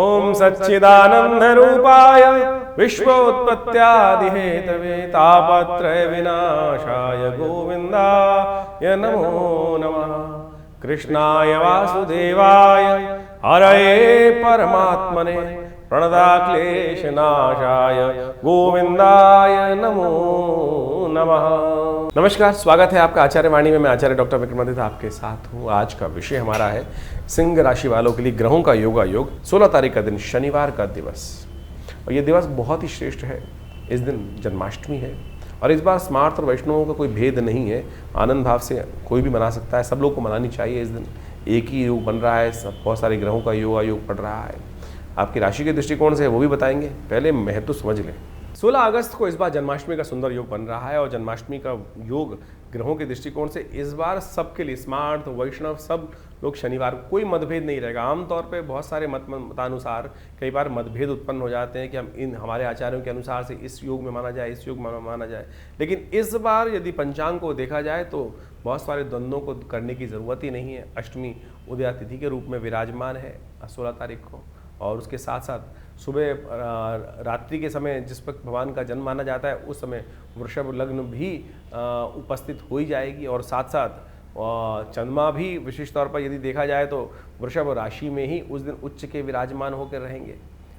ओम सच्चिदानंद रूपाय विश्वोत्पत्त्यादिहेतवे तापत्रय विनाशाय गोविंदाय नमो नमः। कृष्णाय वासुदेवाय हरये परमात्मने प्रणताक्लेशनाशाय गोविंदाय नमो नमः। नमस्कार, स्वागत है आपका आचार्य वाणी में। मैं आचार्य डॉक्टर विक्रमादित्य आपके साथ हूँ। आज का विषय हमारा है सिंह राशि वालों के लिए ग्रहों का योगा योग। 16 तारीख का दिन, शनिवार का दिवस, और ये दिवस बहुत ही श्रेष्ठ है। इस दिन जन्माष्टमी है और इस बार स्मार्त और वैष्णवों का कोई भेद नहीं है। आनंद भाव से कोई भी मना सकता है, सब लोग को मनानी चाहिए। इस दिन एक ही योग बन रहा है, बहुत सारे ग्रहों का योगा योग पड़ रहा है। आपकी राशि के दृष्टिकोण से वो भी बताएंगे, पहले महत्व समझ लें। 16 अगस्त को इस बार जन्माष्टमी का सुंदर योग बन रहा है और जन्माष्टमी का योग ग्रहों के दृष्टिकोण से इस बार सबके लिए, स्मार्त वैष्णव सब लोग, शनिवार को कोई मतभेद नहीं रहेगा। आमतौर पे बहुत सारे मतानुसार कई बार मतभेद उत्पन्न हो जाते हैं कि हम हमारे आचार्यों के अनुसार से इस योग में माना जाए, इस योग में माना जाए। लेकिन इस बार यदि पंचांग को देखा जाए तो बहुत सारे द्वंद्वों को करने की ज़रूरत ही नहीं है। अष्टमी उदया तिथि के रूप में विराजमान है 16 तारीख को, और उसके साथ साथ सुबह रात्रि के समय जिस वक्त भगवान का जन्म माना जाता है उस समय वृषभ लग्न भी उपस्थित हो ही जाएगी। और साथ साथ चंद्रमा भी विशेष तौर पर यदि देखा जाए तो वृषभ राशि में ही उस दिन उच्च के विराजमान होकर रहेंगे।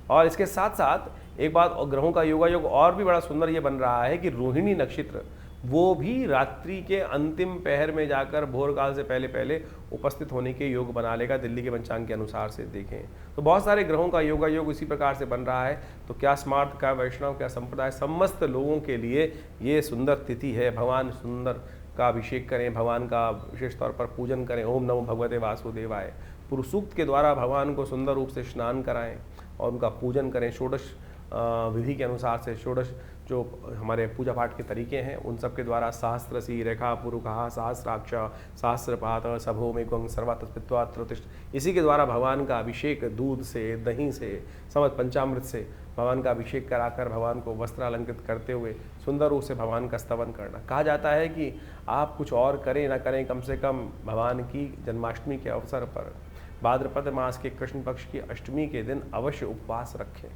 और इसके साथ साथ एक बात, ग्रहों का योगा योग और भी बड़ा सुंदर ये बन रहा है कि रोहिणी नक्षत्र वो भी रात्रि के अंतिम पहर में जाकर भोर काल से पहले पहले उपस्थित होने के योग बना लेगा। दिल्ली के पंचांग के अनुसार से देखें तो बहुत सारे ग्रहों का योगा योग इसी प्रकार से बन रहा है। तो क्या स्मार्त, क्या वैष्णव, क्या संप्रदाय, समस्त लोगों के लिए ये सुंदर तिथि है। भगवान सुंदर का अभिषेक करें, भगवान का विशेष तौर पर पूजन करें। ओम नमो भगवते वासुदेवाय पुरुष सूक्त के द्वारा भगवान को सुंदर रूप से स्नान कराएं और उनका पूजन करें। षोडश विधि के अनुसार से षोडश जो हमारे पूजा पाठ के तरीके हैं उन सब के द्वारा सहस्रसी रेखा पुरुखा सहस्राक्ष सहस्रपात सभो में गंग सर्वात्पित्वात्रोतिष्ठ, इसी के द्वारा भगवान का अभिषेक दूध से, दही से, समस्त पंचामृत से भगवान का अभिषेक कराकर भगवान को वस्त्र अलंकृत करते हुए सुंदर रूप से भगवान का स्तवन करना। कहा जाता है कि आप कुछ और करें ना करें, कम से कम भगवान की जन्माष्टमी के अवसर पर भाद्रपद मास के कृष्ण पक्ष की अष्टमी के दिन अवश्य उपवास रखें।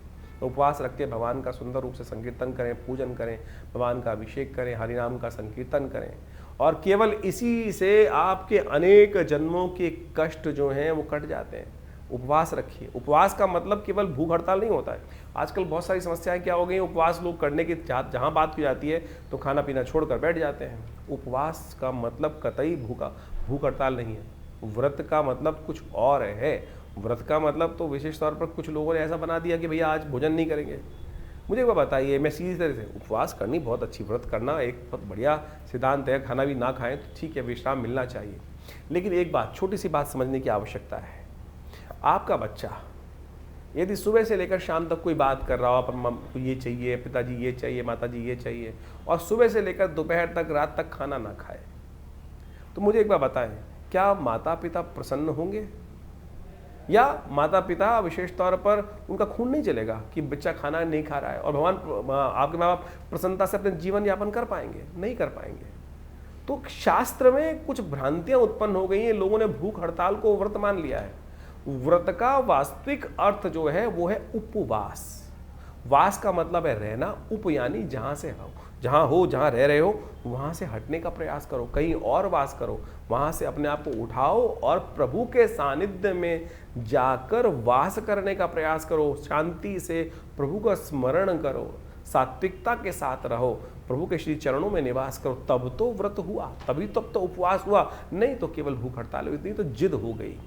उपवास रख के भगवान का सुंदर रूप से संकीर्तन करें, पूजन करें, भगवान का अभिषेक करें, हरिनाम का संकीर्तन करें। और केवल इसी से आपके अनेक जन्मों के कष्ट जो हैं वो कट जाते हैं। उपवास रखिए। उपवास का मतलब केवल भूख हड़ताल नहीं होता है। आजकल बहुत सारी समस्याएं क्या हो गई, उपवास लोग करने की जहाँ बात की जाती है तो खाना पीना छोड़कर बैठ जाते हैं। उपवास का मतलब कतई भूख हड़ताल नहीं है। व्रत का मतलब कुछ और है। व्रत का मतलब तो विशेष तौर पर कुछ लोगों ने ऐसा बना दिया कि भैया आज भोजन नहीं करेंगे। मुझे वो बताइए, मैं सीधी तरह से, उपवास करनी बहुत अच्छी, व्रत करना एक बहुत बढ़िया सिद्धांत है। खाना भी ना खाएं तो ठीक है, विश्राम मिलना चाहिए। लेकिन एक बात, छोटी सी बात समझने की आवश्यकता है। आपका बच्चा यदि सुबह से लेकर शाम तक कोई बात कर रहा हो, अपन ये चाहिए, पिताजी ये चाहिए, माताजी ये चाहिए, और सुबह से लेकर दोपहर तक, रात तक खाना ना खाए, तो मुझे एक बात बताएं, क्या माता पिता प्रसन्न होंगे? या माता पिता विशेष तौर पर उनका खून नहीं चलेगा कि बच्चा खाना नहीं खा रहा है, और भगवान आपके माँ बाप प्रसन्नता से अपने जीवन यापन कर पाएंगे? नहीं कर पाएंगे। तो शास्त्र में कुछ भ्रांतियां उत्पन्न हो गई हैं। लोगों ने भूख हड़ताल को व्रत मान लिया है। व्रत का वास्तविक अर्थ जो है वो है उपवास। वास का मतलब है रहना, उप यानी जहाँ जहाँ रह रहे हो वहाँ से हटने का प्रयास करो, कहीं और वास करो, वहाँ से अपने आप को उठाओ और प्रभु के सानिध्य में जाकर वास करने का प्रयास करो। शांति से प्रभु का स्मरण करो, सात्विकता के साथ रहो, प्रभु के श्री चरणों में निवास करो, तब तो व्रत हुआ, तभी तब तो उपवास हुआ। नहीं तो केवल भूख हड़ताल हुई, नहीं तो जिद हो गई।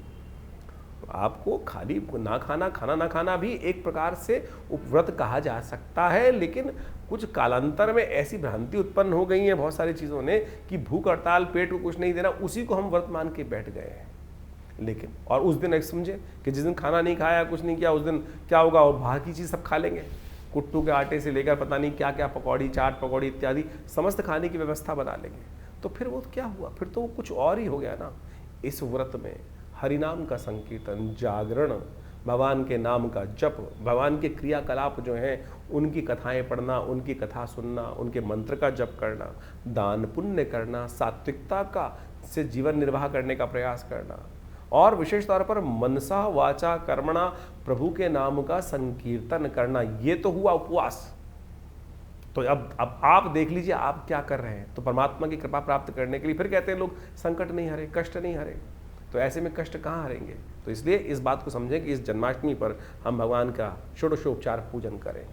आपको खाली खाना ना खाना भी एक प्रकार से उपव्रत कहा जा सकता है। लेकिन कुछ कालांतर में ऐसी भ्रांति उत्पन्न हो गई है बहुत सारी चीज़ों ने कि भूख हड़ताल, पेट को कुछ नहीं देना, उसी को हम व्रत मान के बैठ गए हैं। लेकिन और उस दिन एक समझे कि जिस दिन खाना नहीं खाया, कुछ नहीं किया, उस दिन क्या होगा, और बाहर की चीज़ सब खा लेंगे। कुट्टू के आटे से लेकर पता नहीं क्या क्या, पकौड़ी, चाट पकौड़ी इत्यादि समस्त खाने की व्यवस्था बना लेंगे। तो फिर वो क्या हुआ, फिर तो वो कुछ और ही हो गया ना। इस व्रत में हरिनाम का संकीर्तन, जागरण, भगवान के नाम का जप, भगवान के क्रियाकलाप जो हैं उनकी कथाएं पढ़ना, उनकी कथा सुनना, उनके मंत्र का जप करना, दान पुण्य करना, सात्विकता का से जीवन निर्वाह करने का प्रयास करना, और विशेष तौर पर मनसा वाचा कर्मणा प्रभु के नाम का संकीर्तन करना, ये तो हुआ उपवास। तो अब आप देख लीजिए आप क्या कर रहे हैं। तो परमात्मा की कृपा प्राप्त करने के लिए फिर कहते हैं लोग संकट नहीं हरे, कष्ट नहीं हरे, तो ऐसे में कष्ट कहाँ हरेंगे। तो इसलिए इस बात को समझें कि इस जन्माष्टमी पर हम भगवान का षोडशोपचार पूजन करें।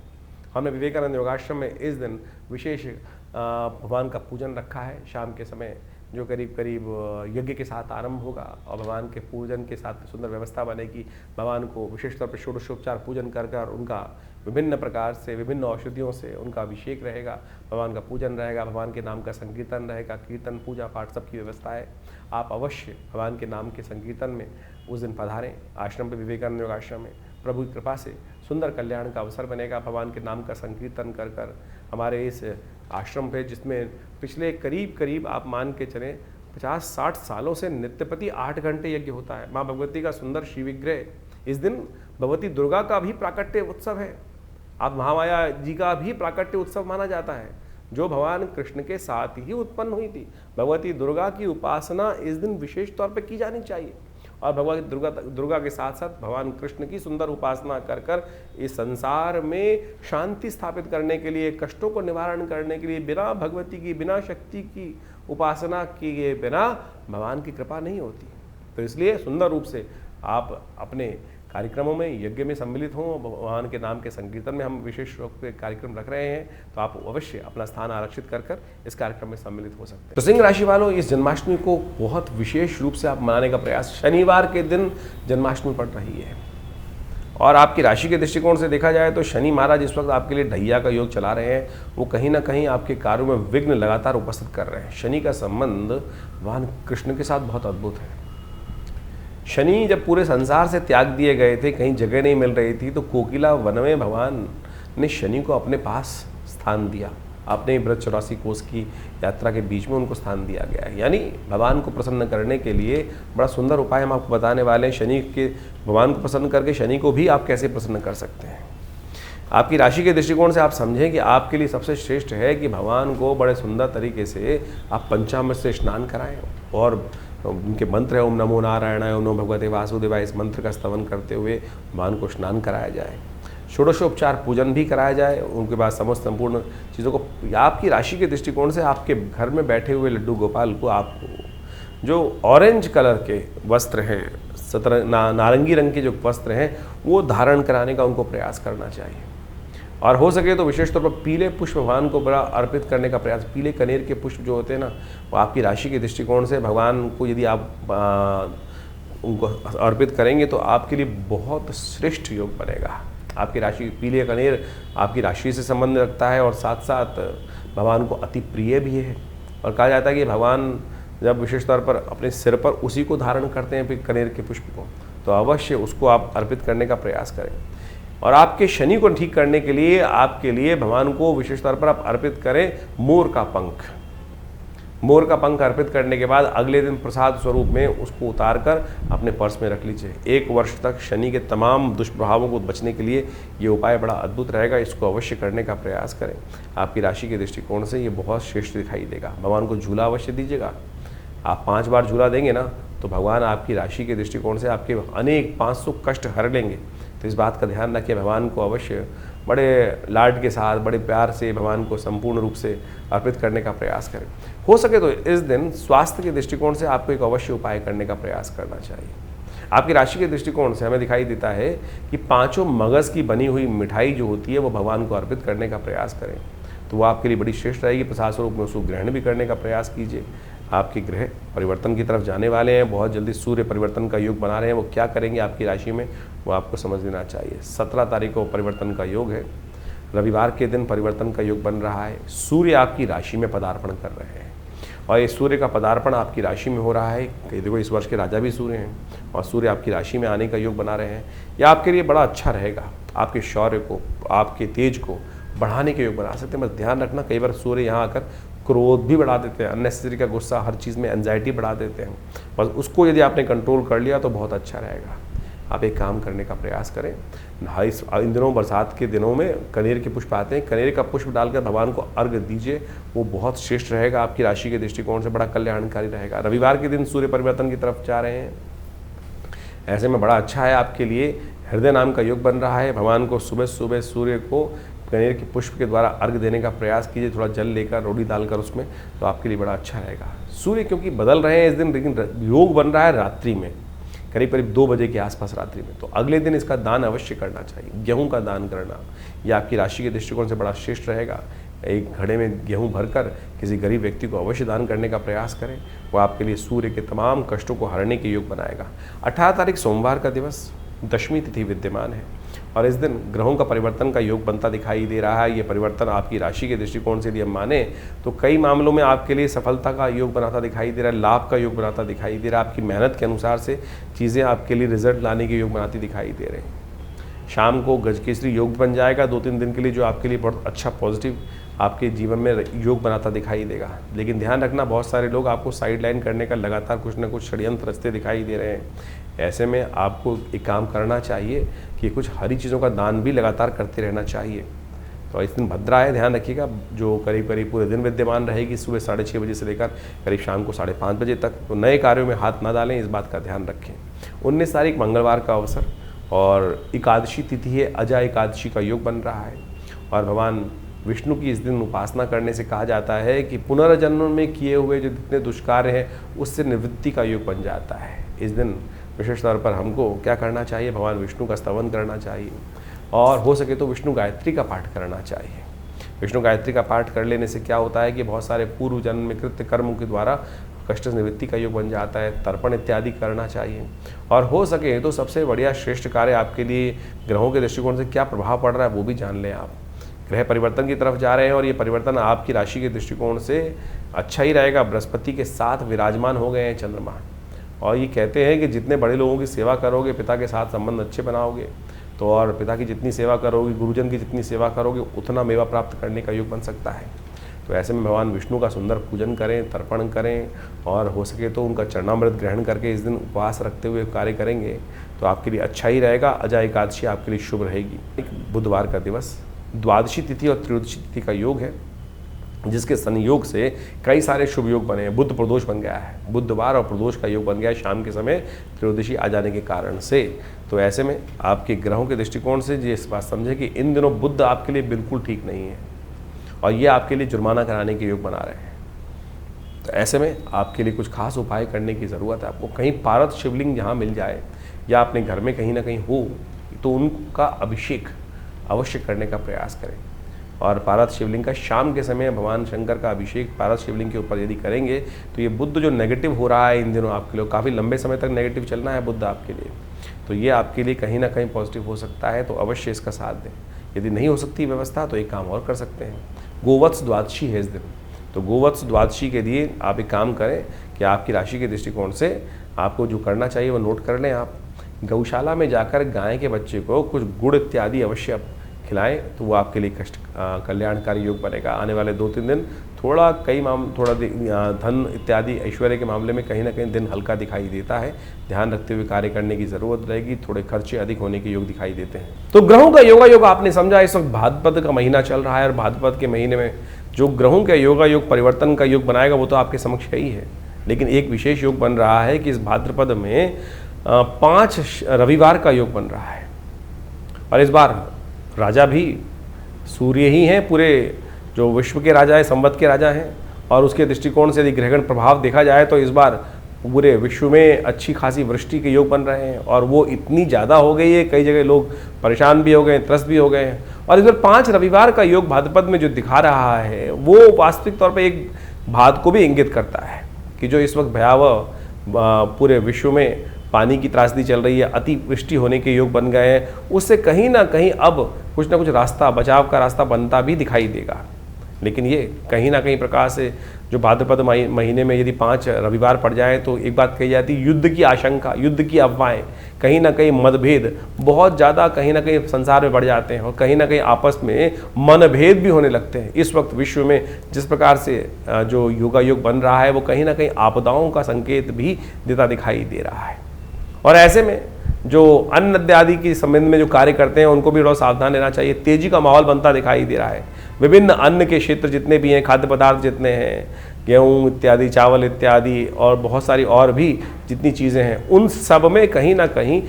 हमने विवेकानंद योगाश्रम में इस दिन विशेष भगवान का पूजन रखा है। शाम के समय जो करीब करीब यज्ञ के साथ आरंभ होगा और भगवान के पूजन के साथ सुंदर व्यवस्था बनेगी। भगवान को विशेष तौर पर षोडशोपचार पूजन कर कर उनका विभिन्न प्रकार से विभिन्न औषधियों से उनका अभिषेक रहेगा, भगवान का पूजन रहेगा, भगवान के नाम का संकीर्तन रहेगा, कीर्तन पूजा पाठ सबकी व्यवस्था है। आप अवश्य भगवान के नाम के संकीर्तन में उस दिन पधारें। आश्रम पे विवेकानंद योगाश्रम में प्रभु की कृपा से सुंदर कल्याण का अवसर बनेगा। भगवान के नाम का संकीर्तन कर कर हमारे इस आश्रम पे, जिसमें पिछले करीब आप मान के चलें 50-60 सालों से नित्यप्रति 8 घंटे यज्ञ होता है। माँ भगवती का सुंदर शिव विग्रह, इस दिन भगवती दुर्गा का भी प्राकट्य उत्सव है। आप महामाया जी का भी प्राकट्य उत्सव माना जाता है, जो भगवान कृष्ण के साथ ही उत्पन्न हुई थी। भगवती दुर्गा की उपासना इस दिन विशेष तौर पर की जानी चाहिए और भगवान दुर्गा के साथ साथ भगवान कृष्ण की सुंदर उपासना कर कर इस संसार में शांति स्थापित करने के लिए, कष्टों को निवारण करने के लिए, बिना भगवती की, बिना शक्ति की उपासना किए बिना भगवान की कृपा नहीं होती। तो इसलिए सुंदर रूप से आप अपने कार्यक्रमों में, यज्ञ में सम्मिलित हों। भगवान के नाम के संकीर्तन में हम विशेष रूप से कार्यक्रम रख रहे हैं, तो आप अवश्य अपना स्थान आरक्षित कर कर इस कार्यक्रम में सम्मिलित हो सकते हैं। तो सिंह राशि वालों, इस जन्माष्टमी को बहुत विशेष रूप से आप मनाने का प्रयास, शनिवार के दिन जन्माष्टमी पड़ रही है और आपकी राशि के दृष्टिकोण से देखा जाए तो शनि महाराज इस वक्त आपके लिए ढैया का योग चला रहे हैं। वो कहीं ना कहीं आपके कार्यों में विघ्न लगातार उपस्थित कर रहे हैं। शनि का संबंध भगवान कृष्ण के साथ बहुत अद्भुत है। शनि जब पूरे संसार से त्याग दिए गए थे, कहीं जगह नहीं मिल रही थी, तो कोकिला वन में भगवान ने शनि को अपने पास स्थान दिया। अपने व्रत 84 कोस की यात्रा के बीच में उनको स्थान दिया गया है। यानी भगवान को प्रसन्न करने के लिए बड़ा सुंदर उपाय हम आपको बताने वाले हैं। शनि के, भगवान को प्रसन्न करके शनि को भी आप कैसे प्रसन्न कर सकते हैं। आपकी राशि के दृष्टिकोण से आप समझें कि आपके लिए सबसे श्रेष्ठ है कि भगवान को बड़े सुंदर तरीके से आप पंचामृत से स्नान कराएं और उनके मंत्र है ओम नमो नारायणाय, ओम नमो भगवते वासुदेवाय, इस मंत्र का स्तवन करते हुए भगवान को स्नान कराया जाए। षोडशोपचार पूजन भी कराया जाए। उनके बाद समस्त संपूर्ण चीज़ों को, आपकी राशि के दृष्टिकोण से आपके घर में बैठे हुए लड्डू गोपाल को आपको जो ऑरेंज कलर के वस्त्र हैं, नारंगी रंग के जो वस्त्र हैं, वो धारण कराने का उनको प्रयास करना चाहिए। और हो सके तो विशेष तौर पर पीले पुष्प भगवान को बड़ा अर्पित करने का प्रयास। पीले कनेर के पुष्प जो होते हैं ना, वो आपकी राशि के दृष्टिकोण से भगवान को यदि आप उनको अर्पित करेंगे तो आपके लिए बहुत श्रेष्ठ योग बनेगा। आपकी राशि, पीले कनेर आपकी राशि से संबंध रखता है और साथ साथ भगवान को अति प्रिय भी है। और कहा जाता है कि भगवान जब विशेष तौर पर अपने सिर पर उसी को धारण करते हैं कनेर के पुष्प को, तो अवश्य उसको आप अर्पित करने का प्रयास करें। और आपके शनि को ठीक करने के लिए आपके लिए भगवान को विशेष तौर पर आप अर्पित करें मोर का पंख। मोर का पंख अर्पित करने के बाद अगले दिन प्रसाद स्वरूप में उसको उतार कर अपने पर्स में रख लीजिए। 1 वर्ष तक शनि के तमाम दुष्प्रभावों को बचने के लिए ये उपाय बड़ा अद्भुत रहेगा। इसको अवश्य करने का प्रयास करें। आपकी राशि के दृष्टिकोण से ये बहुत श्रेष्ठ दिखाई देगा। भगवान को झूला अवश्य दीजिएगा। आप 5 बार झूला देंगे ना, तो भगवान आपकी राशि के दृष्टिकोण से आपके अनेक 500 कष्ट हर लेंगे। तो इस बात का ध्यान रखिए। भगवान को अवश्य बड़े लाड के साथ, बड़े प्यार से भगवान को संपूर्ण रूप से अर्पित करने का प्रयास करें। हो सके तो इस दिन स्वास्थ्य के दृष्टिकोण से आपको एक अवश्य उपाय करने का प्रयास करना चाहिए। आपकी राशि के दृष्टिकोण से हमें दिखाई देता है कि 5 मगज़ की बनी हुई मिठाई जो होती है वो भगवान को अर्पित करने का प्रयास करें, तो वो आपके लिए बड़ी श्रेष्ठ रहेगी। प्रसाद स्वरूप में उसको ग्रहण भी करने का प्रयास कीजिए। आपके ग्रह परिवर्तन की तरफ जाने वाले हैं, बहुत जल्दी सूर्य परिवर्तन का योग बना रहे हैं। वो क्या करेंगे आपकी राशि में, वो आपको समझ लेना चाहिए। 17 तारीख को परिवर्तन का योग है। रविवार के दिन परिवर्तन का योग बन रहा है। सूर्य आपकी राशि में पदार्पण कर रहे हैं और ये सूर्य का पदार्पण आपकी राशि में हो रहा है। देखो, इस वर्ष के राजा भी सूर्य हैं और सूर्य आपकी राशि में आने का योग बना रहे हैं। यह आपके लिए बड़ा अच्छा रहेगा। आपके शौर्य को, आपके तेज को बढ़ाने के योग बना सकते हैं। बस ध्यान रखना, कई बार सूर्य यहाँ आकर क्रोध भी बढ़ा देते हैं, अननेसेसरी का गुस्सा, हर चीज़ में एंजाइटी बढ़ा देते हैं। बस उसको यदि आपने कंट्रोल कर लिया तो बहुत अच्छा रहेगा। आप एक काम करने का प्रयास करें। इन दिनों, बरसात के दिनों में कनेर के पुष्प आते हैं, कनेर का पुष्प डालकर भगवान को अर्घ्य दीजिए। वो बहुत श्रेष्ठ रहेगा। आपकी राशि के दृष्टिकोण से बड़ा कल्याणकारी रहेगा। रविवार के दिन सूर्य परिवर्तन की तरफ जा रहे हैं ऐसे में बड़ा अच्छा है आपके लिए। हृदय नाम का योग बन रहा है। भगवान को सुबह सुबह सूर्य को कनेर के पुष्प के द्वारा अर्घ देने का प्रयास कीजिए, थोड़ा जल लेकर रोटी डालकर उसमें, तो आपके लिए बड़ा अच्छा रहेगा। सूर्य क्योंकि बदल रहे हैं इस दिन, लेकिन योग बन रहा है रात्रि में, करीब करीब 2 बजे के आसपास रात्रि में, तो अगले दिन इसका दान अवश्य करना चाहिए। गेहूं का दान करना यह आपकी राशि के दृष्टिकोण से बड़ा श्रेष्ठ रहेगा। एक घड़े में गेहूं भरकर किसी गरीब व्यक्ति को अवश्य दान करने का प्रयास करें, वो आपके लिए सूर्य के तमाम कष्टों को हरने के योग बनाएगा। 18 तारीख सोमवार का दिवस, दशमी तिथि विद्यमान है और इस दिन ग्रहों का परिवर्तन का योग बनता दिखाई दे रहा है। ये परिवर्तन आपकी राशि के दृष्टिकोण से यदि हम माने तो कई मामलों में आपके लिए सफलता का योग बनाता दिखाई दे रहा है, लाभ का योग बनाता दिखाई दे रहा है। आपकी मेहनत के अनुसार से चीज़ें आपके लिए रिजल्ट लाने के योग बनाती दिखाई दे रहे हैं। शाम को गजकेसरी योग बन जाएगा 2-3 दिन के लिए, जो आपके लिए बहुत अच्छा पॉजिटिव आपके जीवन में योग बनाता दिखाई देगा। लेकिन ध्यान रखना, बहुत सारे लोग आपको साइड लाइन करने का लगातार कुछ ना कुछ षड्यंत्र रचते दिखाई दे रहे हैं। ऐसे में आपको एक काम करना चाहिए कि कुछ हरी चीज़ों का दान भी लगातार करते रहना चाहिए। तो इस दिन भद्रा है, ध्यान रखिएगा, जो करीब करीब पूरे दिन विद्यमान रहेगी, सुबह 6:30 बजे से लेकर करीब शाम को 5:30 बजे तक। तो नए कार्यों में हाथ ना डालें, इस बात का ध्यान रखें। 19 तारीख मंगलवार का अवसर और एकादशी तिथि है, अजा एकादशी का योग बन रहा है और भगवान विष्णु की इस दिन उपासना करने से कहा जाता है कि पुनर्जन्म में किए हुए जो जितने दुष्कार्य हैं उससे निवृत्ति का योग बन जाता है। इस दिन विशेष तौर पर हमको क्या करना चाहिए, भगवान विष्णु का स्तवन करना चाहिए और हो सके तो विष्णु गायत्री का पाठ करना चाहिए। विष्णु गायत्री का पाठ कर लेने से क्या होता है कि बहुत सारे पूर्व जन्म में कृत्य कर्मों के द्वारा कष्ट निवृत्ति का योग बन जाता है। तर्पण इत्यादि करना चाहिए और हो सके तो सबसे बढ़िया श्रेष्ठ कार्य आपके लिए ग्रहों के दृष्टिकोण से क्या प्रभाव पड़ रहा है वो भी जान लें। आप ग्रह परिवर्तन की तरफ जा रहे हैं और ये परिवर्तन आपकी राशि के दृष्टिकोण से अच्छा ही रहेगा। बृहस्पति के साथ विराजमान हो गए हैं चंद्रमा और ये कहते हैं कि जितने बड़े लोगों की सेवा करोगे, पिता के साथ संबंध अच्छे बनाओगे तो, और पिता की जितनी सेवा करोगे, गुरुजन की जितनी सेवा करोगे, उतना मेवा प्राप्त करने का योग बन सकता है। तो ऐसे में भगवान विष्णु का सुंदर पूजन करें, तर्पण करें और हो सके तो उनका चरणामृत ग्रहण करके इस दिन उपवास रखते हुए कार्य करेंगे तो आपके लिए अच्छा ही रहेगा। अजा एकादशी आपके लिए शुभ रहेगी। एक बुधवार का दिवस, द्वादशी तिथि और त्रयोदशी तिथि का योग है, जिसके संयोग से कई सारे शुभ योग बने हैं। बुध प्रदोष बन गया है, बुधवार और प्रदोष का योग बन गया है शाम के समय त्रयोदशी आ जाने के कारण से। तो ऐसे में आपके ग्रहों के दृष्टिकोण से ये इस बात समझे कि इन दिनों बुध आपके लिए बिल्कुल ठीक नहीं है और ये आपके लिए जुर्माना कराने के योग बना रहे हैं। तो ऐसे में आपके लिए कुछ खास उपाय करने की ज़रूरत है। आपको कहीं पारद शिवलिंग जहाँ मिल जाए या अपने घर में कहीं ना कहीं हो तो उनका अभिषेक अवश्य करने का प्रयास करें। और पारद शिवलिंग का शाम के समय भगवान शंकर का अभिषेक पारद शिवलिंग के ऊपर यदि करेंगे तो ये बुध जो नेगेटिव हो रहा है इन दिनों आपके लिए, काफ़ी लंबे समय तक नेगेटिव चलना है बुध आपके लिए, तो ये आपके लिए कहीं ना कहीं पॉजिटिव हो सकता है। तो अवश्य इसका साथ दें। यदि नहीं हो सकती व्यवस्था तो एक काम और कर सकते हैं, गोवत्स द्वादशी है इस दिन, तो गोवत्स द्वादशी के लिए आप एक काम करें कि आपकी राशि के दृष्टिकोण से आपको जो करना चाहिए वो नोट कर लें। आप गौशाला में जाकर गाय के बच्चे को कुछ गुड़ इत्यादि अवश्य खिलाएं तो वो आपके लिए कल्याणकारी योग बनेगा। आने वाले 2-3 दिन थोड़ा धन इत्यादि ऐश्वर्य के मामले में कहीं ना कहीं दिन हल्का दिखाई देता है, ध्यान रखते हुए कार्य करने की जरूरत रहेगी। थोड़े खर्चे अधिक होने के योग दिखाई देते हैं। तो ग्रहों का योगा योग आपने समझा। इस वक्त भाद्रपद का महीना चल रहा है और भाद्रपद के महीने में जो ग्रहों का योगा योग परिवर्तन का योग बनाएगा वो तो आपके समक्ष ही है, लेकिन एक विशेष योग बन रहा है कि इस भाद्रपद में 5 रविवार का योग बन रहा है और इस बार राजा भी सूर्य ही हैं, पूरे जो विश्व के राजा है, संवत के राजा हैं। और उसके दृष्टिकोण से यदि ग्रहण प्रभाव देखा जाए तो इस बार पूरे विश्व में अच्छी खासी वृष्टि के योग बन रहे हैं और वो इतनी ज़्यादा हो गई है, कई जगह लोग परेशान भी हो गए, त्रस्त भी हो गए हैं। और इस बार 5 रविवार का योग भाद्रपद में जो दिखा रहा है वो वास्तविक तौर पर एक बात को भी इंगित करता है कि जो इस वक्त भयावह पूरे विश्व में पानी की त्रासदी चल रही है, अतिवृष्टि होने के योग बन गए हैं, उससे कहीं ना कहीं अब कुछ ना कुछ रास्ता, बचाव का रास्ता बनता भी दिखाई देगा। लेकिन ये कहीं ना कहीं प्रकार से जो भाद्रपद महीने में यदि 5 रविवार पड़ जाए तो एक बात कही जाती है, युद्ध की आशंका, युद्ध की अफवाहें, कहीं ना कहीं मतभेद बहुत ज़्यादा कहीं ना कहीं संसार में बढ़ जाते हैं और कहीं ना कहीं आपस में मनभेद भी होने लगते हैं। इस वक्त विश्व में जिस प्रकार से जो योगा योग बन रहा है वो कहीं ना कहीं आपदाओं का संकेत भी देता दिखाई दे रहा है। और ऐसे में जो अन्न इत्यादि के संबंध में जो कार्य करते हैं उनको भी थोड़ा सावधान रहना चाहिए। तेजी का माहौल बनता दिखाई दे रहा है। विभिन्न अन्न के क्षेत्र जितने भी हैं, खाद्य पदार्थ जितने हैं, गेहूँ इत्यादि, चावल इत्यादि और बहुत सारी और भी जितनी चीज़ें हैं, उन सब में कहीं ना कहीं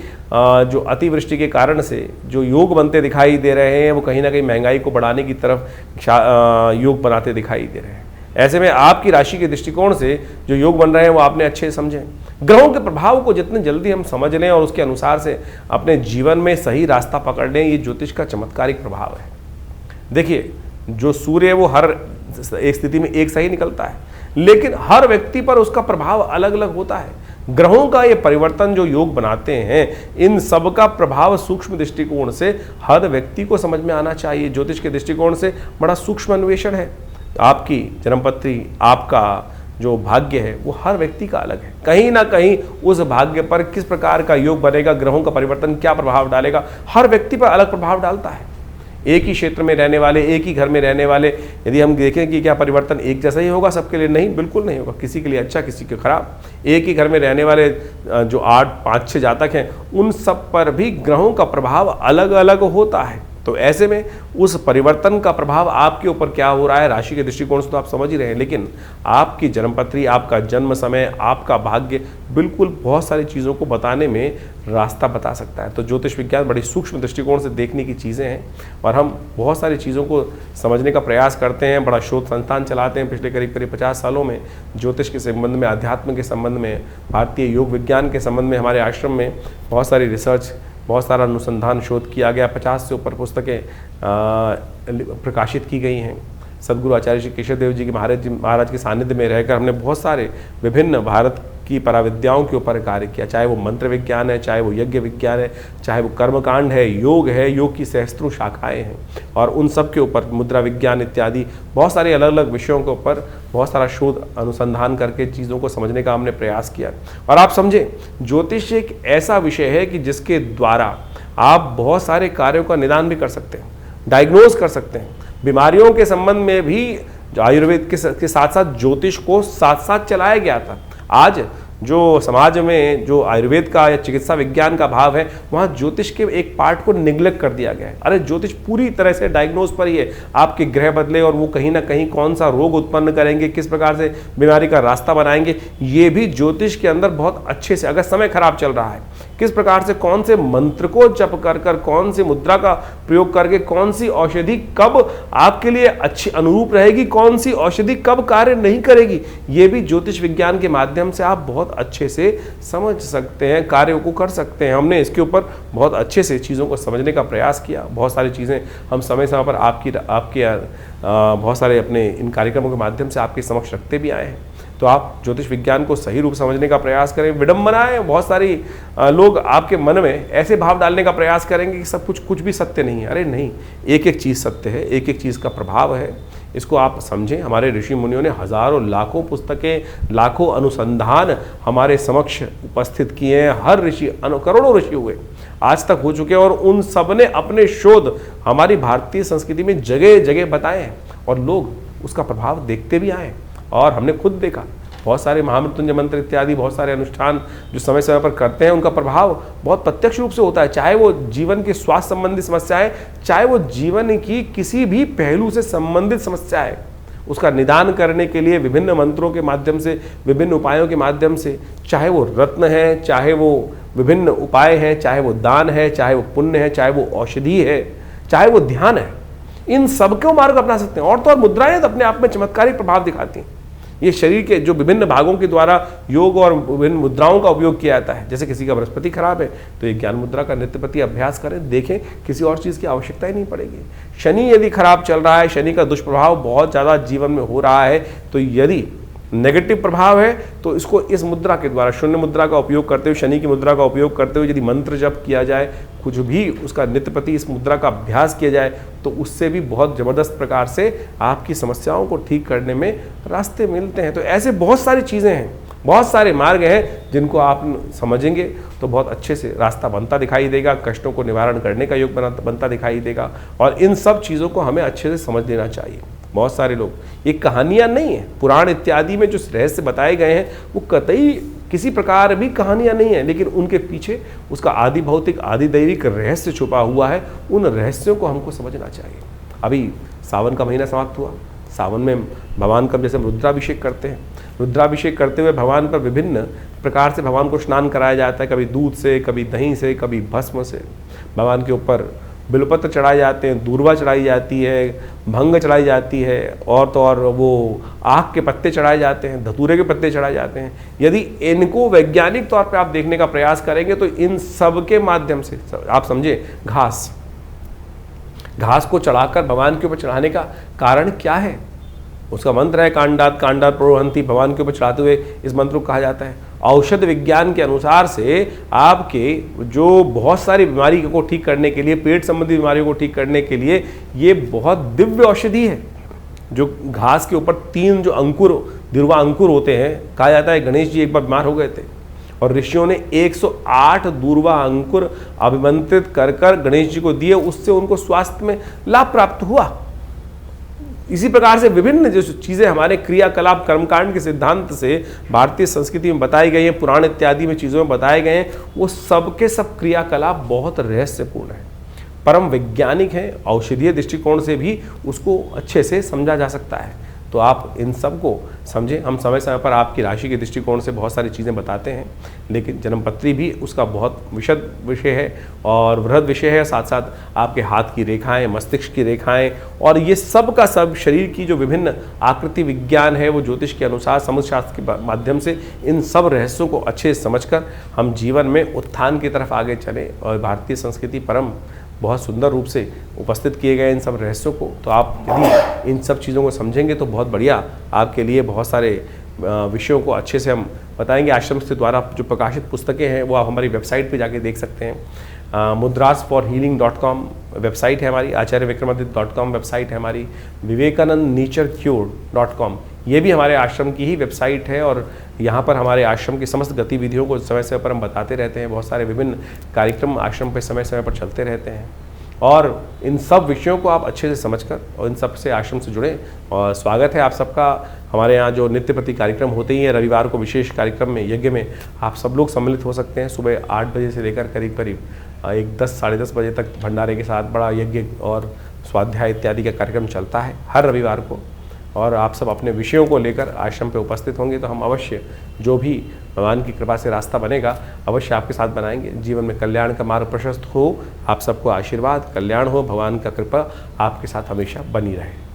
जो अतिवृष्टि के कारण से जो योग बनते दिखाई दे रहे हैं, वो कहीं ना कहीं महंगाई को बढ़ाने की तरफ योग बनाते दिखाई दे रहे हैं। ऐसे में आपकी राशि के दृष्टिकोण से जो योग बन रहे हैं वो आपने अच्छे समझें। ग्रहों के प्रभाव को जितने जल्दी हम समझ लें और उसके अनुसार से अपने जीवन में सही रास्ता पकड़ लें, ये ज्योतिष का चमत्कारिक प्रभाव है। देखिए, जो सूर्य है वो हर एक स्थिति में एक सही निकलता है, लेकिन हर व्यक्ति पर उसका प्रभाव अलग अलग होता है। ग्रहों का ये परिवर्तन जो योग बनाते हैं, इन सब का प्रभाव सूक्ष्म दृष्टिकोण से हर व्यक्ति को समझ में आना चाहिए। ज्योतिष के दृष्टिकोण से बड़ा सूक्ष्म अन्वेषण है। तो आपकी जन्मपत्री, आपका जो भाग्य है वो हर व्यक्ति का अलग है। कहीं ना कहीं उस भाग्य पर किस प्रकार का योग बनेगा, ग्रहों का परिवर्तन क्या प्रभाव डालेगा, हर व्यक्ति पर अलग प्रभाव डालता है। एक ही क्षेत्र में रहने वाले, एक ही घर में रहने वाले, यदि हम देखें कि क्या परिवर्तन एक जैसा ही होगा सबके लिए? नहीं, बिल्कुल नहीं होगा। किसी के लिए अच्छा, किसी के खराब। एक ही घर में रहने वाले जो 8, 5, 6 जातक हैं, उन सब पर भी ग्रहों का प्रभाव अलग अलग होता है। तो ऐसे में उस परिवर्तन का प्रभाव आपके ऊपर क्या हो रहा है, राशि के दृष्टिकोण से तो आप समझ ही रहे हैं, लेकिन आपकी जन्मपत्री, आपका जन्म समय, आपका भाग्य बिल्कुल बहुत सारी चीज़ों को बताने में रास्ता बता सकता है। तो ज्योतिष विज्ञान बड़ी सूक्ष्म दृष्टिकोण से देखने की चीज़ें हैं और हम बहुत सारी चीज़ों को समझने का प्रयास करते हैं। बड़ा शोध संस्थान चलाते हैं पिछले करीब 50 सालों में। ज्योतिष के संबंध में, अध्यात्म के संबंध में, भारतीय योग विज्ञान के संबंध में हमारे आश्रम में बहुत सारी रिसर्च, बहुत सारा अनुसंधान, शोध किया गया। 50 से ऊपर पुस्तकें प्रकाशित की गई हैं। सदगुरु आचार्य श्री केशव देव जी के महाराज के सानिध्य में रहकर हमने बहुत सारे विभिन्न भारत की पराविद्याओं के ऊपर कार्य किया, चाहे वो मंत्र विज्ञान है, चाहे वो यज्ञ विज्ञान है, चाहे वो कर्मकांड है, योग की सहस्त्रों शाखाएं हैं, और उन सब के ऊपर मुद्रा विज्ञान इत्यादि बहुत सारे अलग अलग विषयों के ऊपर बहुत सारा शोध अनुसंधान करके चीज़ों को समझने का हमने प्रयास किया। और आप समझें, ज्योतिष एक ऐसा विषय है कि जिसके द्वारा आप बहुत सारे कार्यों का निदान भी कर सकते हैं, डायग्नोज कर सकते हैं। बीमारियों के संबंध में भी जो आयुर्वेद के साथ साथ ज्योतिष को साथ साथ चलाया गया था। आज जो समाज में जो आयुर्वेद का या चिकित्सा विज्ञान का भाव है, वहाँ ज्योतिष के एक पार्ट को निग्लेक्ट कर दिया गया है। अरे ज्योतिष पूरी तरह से डायग्नोज पर ही है, आपके ग्रह बदले और वो कहीं ना कहीं कौन सा रोग उत्पन्न करेंगे, किस प्रकार से बीमारी का रास्ता बनाएंगे, ये भी ज्योतिष के अंदर बहुत अच्छे से, अगर समय खराब चल रहा है, किस प्रकार से कौन से मंत्र को जप कर कर, कौन सी मुद्रा का प्रयोग करके, कौन सी औषधि कब आपके लिए अच्छी अनुरूप रहेगी, कौन सी औषधि कब कार्य नहीं करेगी, ये भी ज्योतिष विज्ञान के माध्यम से आप बहुत अच्छे से समझ सकते हैं, कार्यों को कर सकते हैं। हमने इसके ऊपर बहुत अच्छे से चीज़ों को समझने का प्रयास किया। बहुत सारी चीज़ें हम समय समय पर आपके बहुत सारे अपने इन कार्यक्रमों के माध्यम से आपके समक्ष रखते भी आए हैं। तो आप ज्योतिष विज्ञान को सही रूप समझने का प्रयास करें। विडंबनाएं, बहुत सारी लोग आपके मन में ऐसे भाव डालने का प्रयास करेंगे कि सब कुछ भी सत्य नहीं है। अरे नहीं, एक एक चीज़ सत्य है, एक एक चीज़ का प्रभाव है, इसको आप समझें। हमारे ऋषि मुनियों ने हजारों लाखों पुस्तकें, लाखों अनुसंधान हमारे समक्ष उपस्थित किए हैं। हर ऋषि, करोड़ों ऋषि हुए आज तक हो चुके हैं, और उन सब ने अपने शोध हमारी भारतीय संस्कृति में जगह जगह बताए हैं, और लोग उसका प्रभाव देखते भी आए। और हमने खुद देखा, बहुत सारे महामृत्युंजय मंत्र इत्यादि, बहुत सारे अनुष्ठान जो समय समय पर करते हैं, उनका प्रभाव बहुत प्रत्यक्ष रूप से होता है। चाहे वो जीवन के स्वास्थ्य संबंधी समस्या है, चाहे वो जीवन की किसी भी पहलू से संबंधित समस्या है, उसका निदान करने के लिए विभिन्न मंत्रों के माध्यम से, विभिन्न उपायों के माध्यम से, चाहे वो रत्न है, चाहे वो विभिन्न उपाय हैं, चाहे वो दान है, चाहे वो पुण्य है, चाहे वो औषधि है, चाहे वो ध्यान है, इन सबको मार्ग अपना सकते हैं। और तो और मुद्राएं तो अपने आप में चमत्कारिक प्रभाव दिखाती हैं। ये शरीर के जो विभिन्न भागों के द्वारा योग और विभिन्न मुद्राओं का उपयोग किया जाता है। जैसे किसी का बृहस्पति खराब है तो ये ज्ञान मुद्रा का नित्यप्रति अभ्यास करें, देखें, किसी और चीज़ की आवश्यकता ही नहीं पड़ेगी। शनि यदि खराब चल रहा है, शनि का दुष्प्रभाव बहुत ज़्यादा जीवन में हो रहा है, तो यदि नेगेटिव प्रभाव है तो इसको इस मुद्रा के द्वारा, शून्य मुद्रा का उपयोग करते हुए, शनि की मुद्रा का उपयोग करते हुए यदि मंत्र जप किया जाए, कुछ भी उसका नित्य प्रति इस मुद्रा का अभ्यास किया जाए, तो उससे भी बहुत ज़बरदस्त प्रकार से आपकी समस्याओं को ठीक करने में रास्ते मिलते हैं। तो ऐसे बहुत सारी चीज़ें हैं, बहुत सारे मार्ग हैं जिनको आप समझेंगे तो बहुत अच्छे से रास्ता बनता दिखाई देगा, कष्टों को निवारण करने का योग बनता दिखाई देगा। और इन सब चीज़ों को हमें अच्छे से समझ लेना चाहिए। बहुत सारे लोग, ये कहानियाँ नहीं है, पुराण इत्यादि में जो रहस्य बताए गए हैं वो कतई किसी प्रकार भी कहानियाँ नहीं है, लेकिन उनके पीछे उसका आदि भौतिक, आदि दैविक रहस्य छुपा हुआ है। उन रहस्यों को हमको समझना चाहिए। अभी सावन का महीना समाप्त हुआ, सावन में भगवान का जैसे हम रुद्राभिषेक करते हैं, रुद्राभिषेक करते हुए भगवान पर विभिन्न प्रकार से भगवान को स्नान कराया जाता है, कभी दूध से, कभी दही से, कभी भस्म से। भगवान के ऊपर बिल्वपत्र चढ़ाए जाते हैं, दूर्वा चढ़ाई जाती है, भंग चढ़ाई जाती है, और तो और वो आक के पत्ते चढ़ाए जाते हैं, धतूरे के पत्ते चढ़ाए जाते हैं। यदि इनको वैज्ञानिक तौर पे आप देखने का प्रयास करेंगे तो इन सब के माध्यम से आप समझे, घास को चढ़ाकर भगवान के ऊपर चढ़ाने का कारण क्या है? उसका मंत्र है कांडात कांडात प्रोहंती। भगवान के ऊपर चढ़ाते हुए इस मंत्र को कहा जाता है। औषध विज्ञान के अनुसार से आपके जो बहुत सारी बीमारी को ठीक करने के लिए, पेट संबंधी बीमारियों को ठीक करने के लिए ये बहुत दिव्य औषधि है। जो घास के ऊपर 3 जो अंकुर, दिरवा अंकुर होते हैं, कहा जाता है गणेश जी एक बार बीमार हो गए थे और ऋषियों ने 108 दूर्वा अंकुर अभिमंत्रित कर कर गणेश जी को दिए, उससे उनको स्वास्थ्य में लाभ प्राप्त हुआ। इसी प्रकार से विभिन्न जो चीज़ें हमारे क्रियाकलाप कर्मकांड के सिद्धांत से भारतीय संस्कृति में बताई गई हैं, पुराण इत्यादि में चीज़ों में बताए गए हैं, वो सब के सब क्रियाकलाप बहुत रहस्यपूर्ण है, परम वैज्ञानिक है। औषधीय दृष्टिकोण से भी उसको अच्छे से समझा जा सकता है। तो आप इन सब को समझें। हम समय समय पर आपकी राशि के दृष्टिकोण से बहुत सारी चीज़ें बताते हैं, लेकिन जन्मपत्री भी उसका बहुत विशद विषय है और वृहद विषय है। साथ साथ आपके हाथ की रेखाएं, मस्तिष्क की रेखाएं और ये सब का सब शरीर की जो विभिन्न आकृति विज्ञान है, वो ज्योतिष के अनुसार समुद्र शास्त्र के माध्यम से इन सब रहस्यों को अच्छे से समझकर हम जीवन में उत्थान की तरफ आगे चलें। और भारतीय संस्कृति परम बहुत सुंदर रूप से उपस्थित किए गए इन सब रहस्यों को, तो आप यदि इन सब चीज़ों को समझेंगे तो बहुत बढ़िया आपके लिए बहुत सारे विषयों को अच्छे से हम बताएंगे। आश्रम से द्वारा जो प्रकाशित पुस्तकें हैं वो आप हमारी वेबसाइट पे जाके देख सकते हैं। mudrasforhealing.com वेबसाइट है हमारी, acharyavikramadiत्य.com वेबसाइट है हमारी, vivekanandnaturecure.com ये भी हमारे आश्रम की ही वेबसाइट है। और यहाँ पर हमारे आश्रम की समस्त गतिविधियों को समय समय पर हम बताते रहते हैं। बहुत सारे विभिन्न कार्यक्रम आश्रम पे समय समय पर चलते रहते हैं और इन सब विषयों को आप अच्छे से समझकर और इन सब से आश्रम से जुड़ें। और स्वागत है आप सबका हमारे यहाँ जो नित्य प्रति कार्यक्रम होते ही हैं। रविवार को विशेष कार्यक्रम में, यज्ञ में आप सब लोग सम्मिलित हो सकते हैं। सुबह 8 बजे से लेकर करीब करीब 10 साढ़े 10 बजे तक भंडारे के साथ बड़ा यज्ञ और स्वाध्याय इत्यादि का कार्यक्रम चलता है हर रविवार को। और आप सब अपने विषयों को लेकर आश्रम पे उपस्थित होंगे तो हम अवश्य जो भी भगवान की कृपा से रास्ता बनेगा अवश्य आपके साथ बनाएंगे। जीवन में कल्याण का मार्ग प्रशस्त हो, आप सबको आशीर्वाद, कल्याण हो, भगवान का कृपा आपके साथ हमेशा बनी रहे।